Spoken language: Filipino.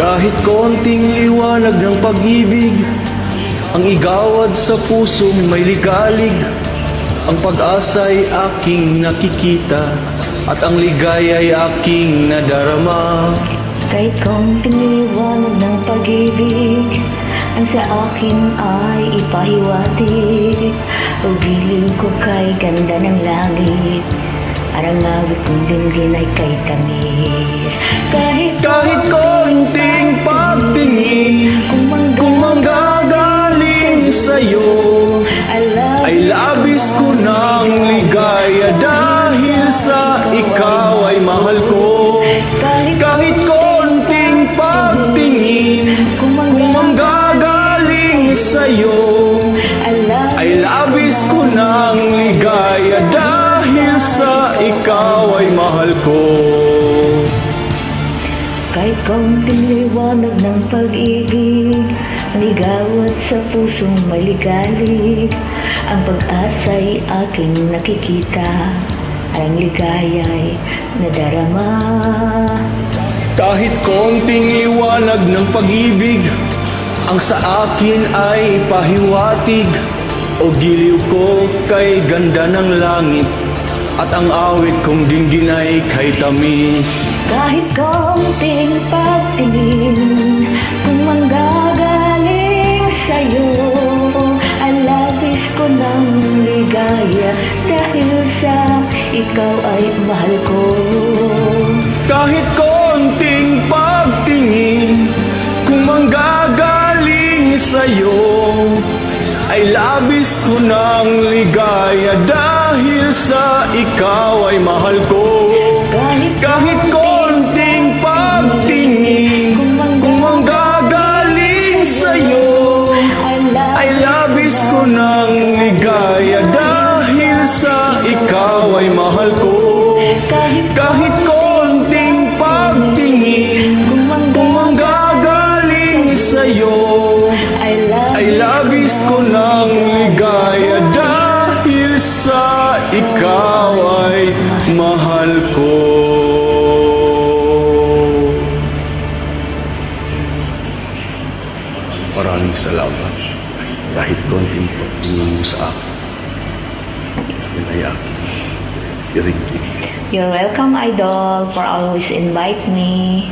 Kahit konting liwanag ng pag-ibig ang igawad sa pusong may ligalig. Ang pag-asa'y aking nakikita at ang ligaya'y aking nadarama. Kahit konting liwanag ng pag-ibig ang sa akin ay ipahiwatig. O giliw ko kay ganda ng langit, arangawit kong dinggin ay kay tamis. Kahit konting pagtingin kung manggagaling sa'yo, ay labis ko ng ligaya dahil sa ikaw ay mahal ko. Kahit konting pagtingin kung manggagaling sa'yo, ay labis ko ng ligaya dahil sa ikaw ay mahal ko. Kahit konting liwanag ng pag-ibig ligawat sa pusong maligalig, ang pag-asa'y aking nakikita, ang ligaya'y nadarama. Kahit konting liwanag ng pag-ibig ang sa akin ay pahiwatig. O giliw ko kay ganda ng langit at ang awit kong dinggin ay kay tamis. Kahit konting pagtingin kung manggagaling sa'yo, ang labis ko ng ligaya dahil sa ikaw ay mahal ko. Kahit konting pagtingin kung manggagaling sa'yo, ay labis ko ng ligaya dahil sa ikaw ay mahal ko. Kahit konting pagtingin kung manggagaling sa'yo, ay labis ko ng ligaya dahil sa ikaw ay mahal ko. Kahit konting pagtingin kung manggagaling sa'yo, ay labis ko ng ligaya dahil sa ikaw ay mahal ko. Maraming salamat. Kahit konting pagtingin mo sa akin, yan ay aking iringgit. You're welcome, Idol, for always invite me.